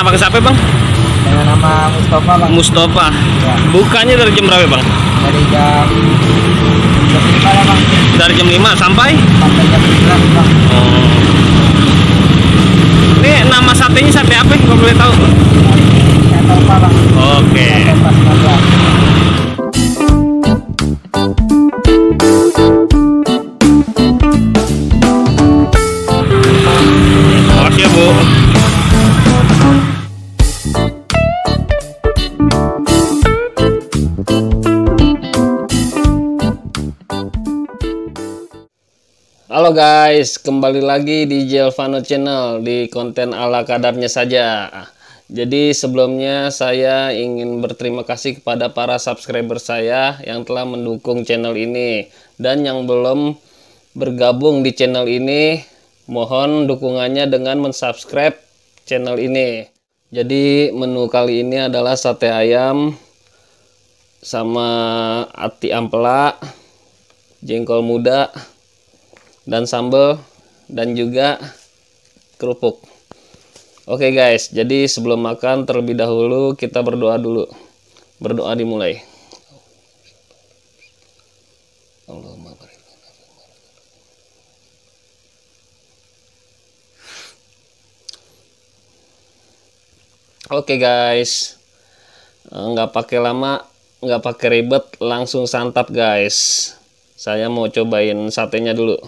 nama siapa bang? Dengan nama Mustafa bang. Mustafa. Ya. Bukanya dari jam berapa bang? Dari jam 5 lah bang. Dari jam 5 sampai Jam 11 bang. Oh. Ini nama satenya sate apa ya, kalau boleh tahu? Saya tahu pak bang. Oke. Saya pas saja. Makasih ya bu. Halo guys, kembali lagi di Jelvano Channel di konten ala kadarnya saja. Jadi sebelumnya saya ingin berterima kasih kepada para subscriber saya yang telah mendukung channel ini. Dan yang belum bergabung di channel ini, mohon dukungannya dengan mensubscribe channel ini. Jadi menu kali ini adalah sate ayam sama ati ampela, jengkol muda, dan sambal, dan juga kerupuk. Oke guys, jadi sebelum makan terlebih dahulu kita berdoa dulu. Berdoa dimulai. Allahumma barik. Oke guys, nggak pakai lama, nggak pakai ribet, langsung santap guys. Saya mau cobain satenya dulu.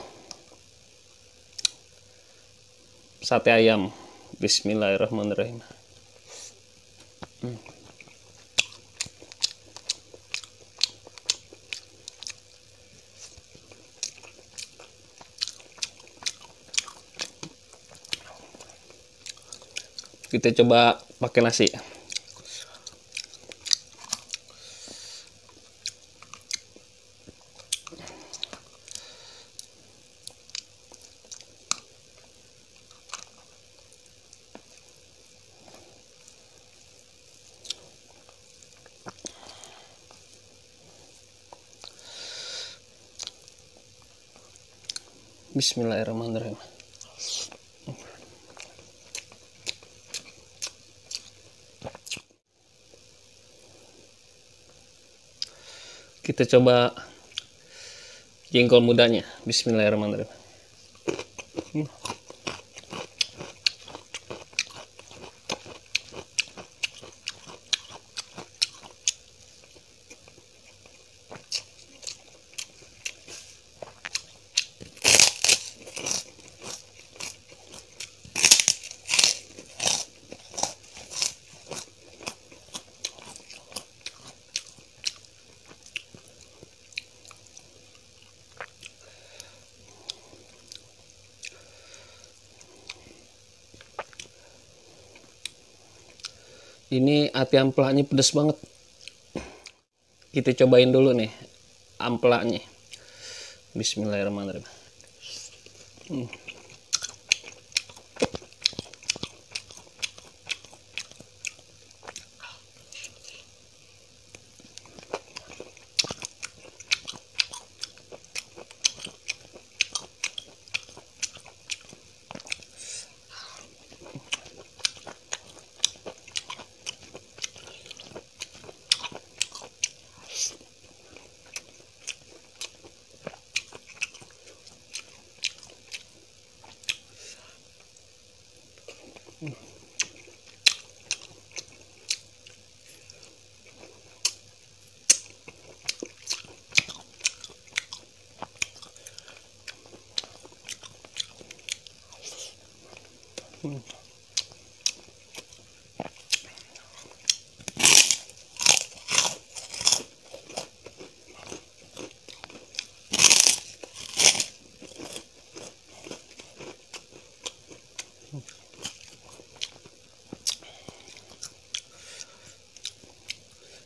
Sate ayam. Bismillahirrahmanirrahim. Kita coba pakai nasi. Bismillahirrahmanirrahim. Kita coba jengkol mudanya. Bismillahirrahmanirrahim. Ini ati amplanya pedas banget. Kita cobain dulu nih amplanya. Bismillahirrahmanirrahim.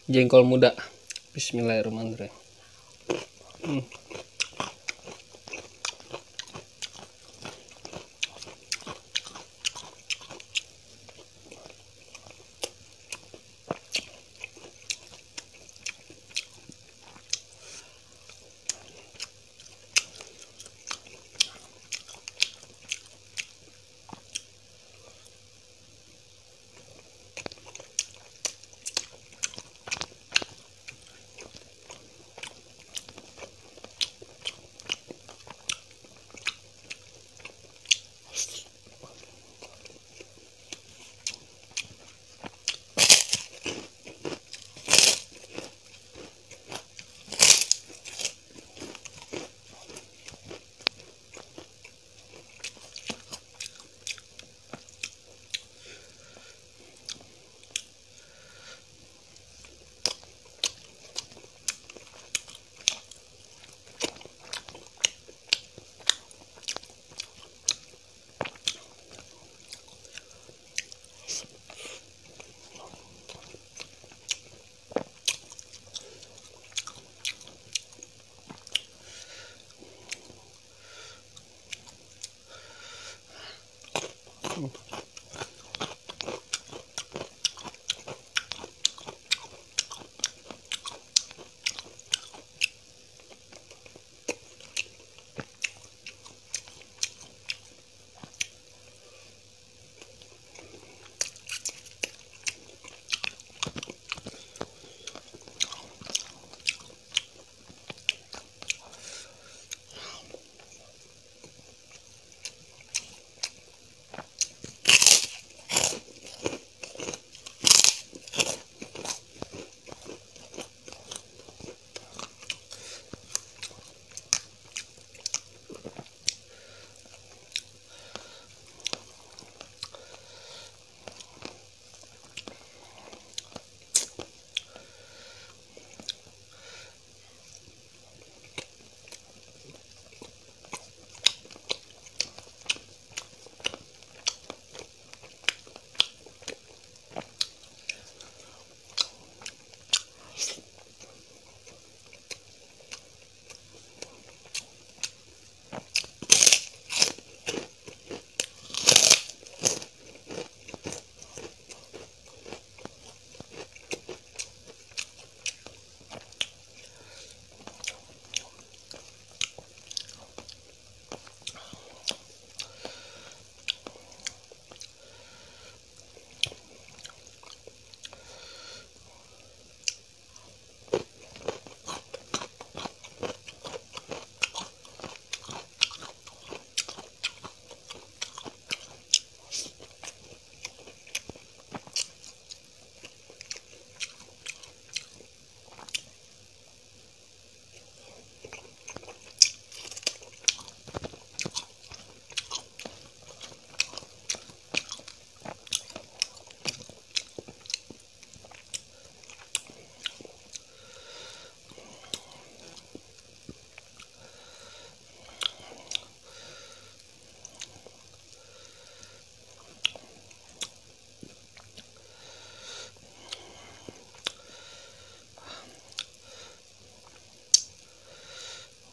Jengkol muda. Bismillahirrahmanirrahim.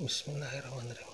Bismillahirrahmanirrahim.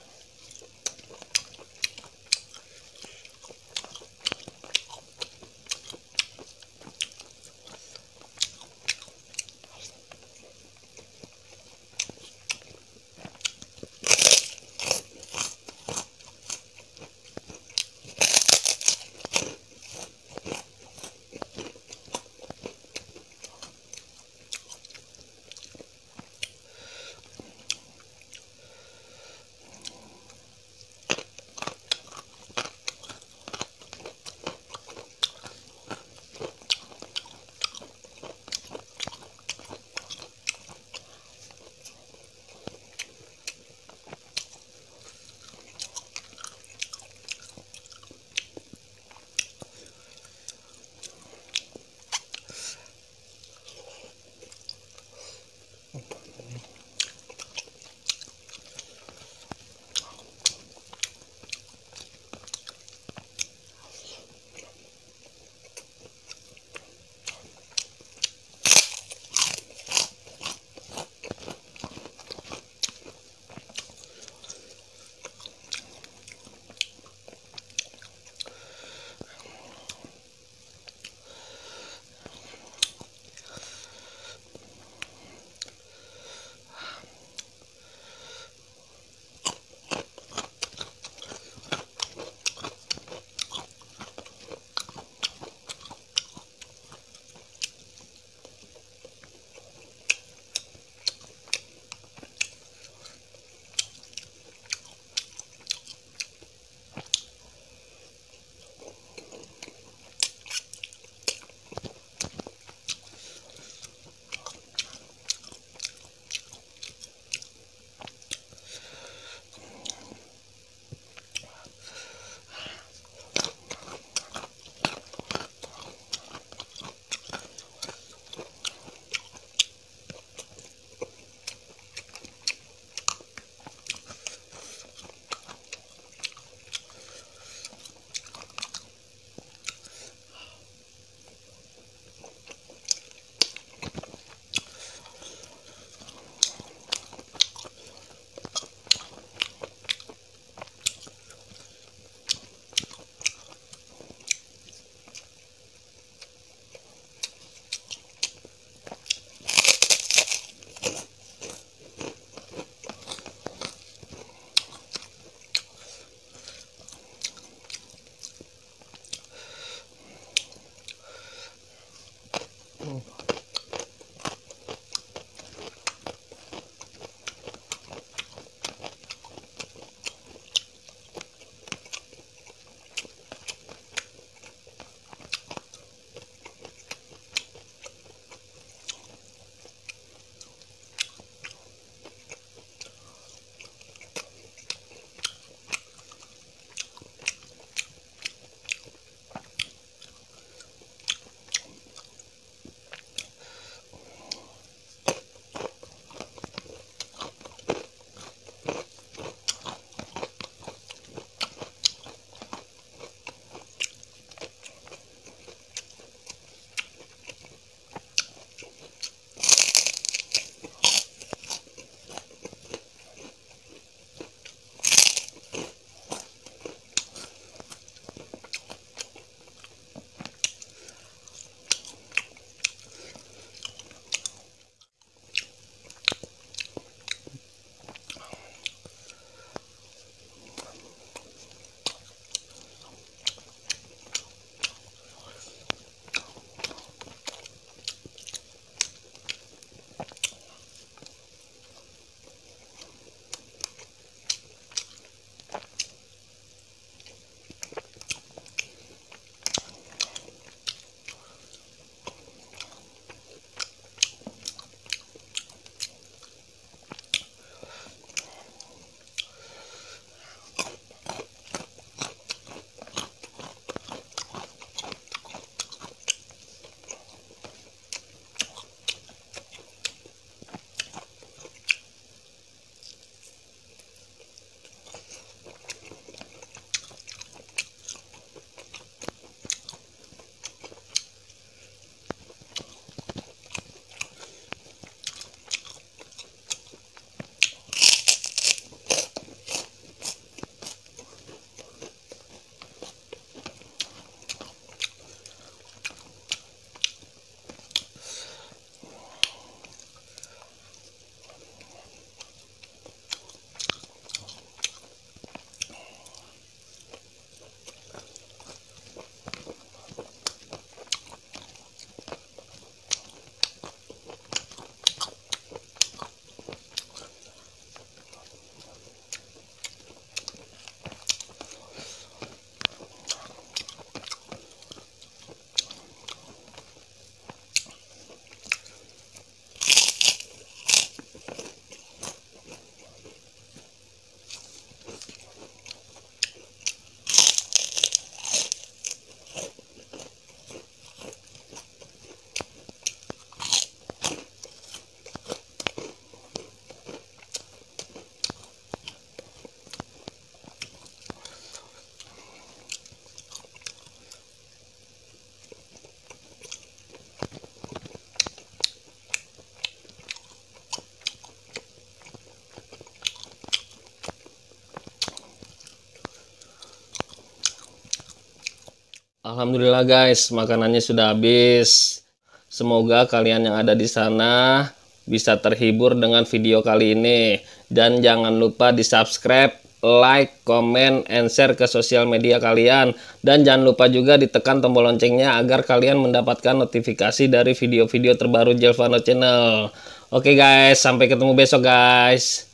Alhamdulillah guys, makanannya sudah habis. Semoga kalian yang ada di sana bisa terhibur dengan video kali ini. Dan jangan lupa di subscribe, like, comment, and share ke sosial media kalian. Dan jangan lupa juga ditekan tombol loncengnya agar kalian mendapatkan notifikasi dari video-video terbaru Jelvano Channel. Oke guys, sampai ketemu besok guys.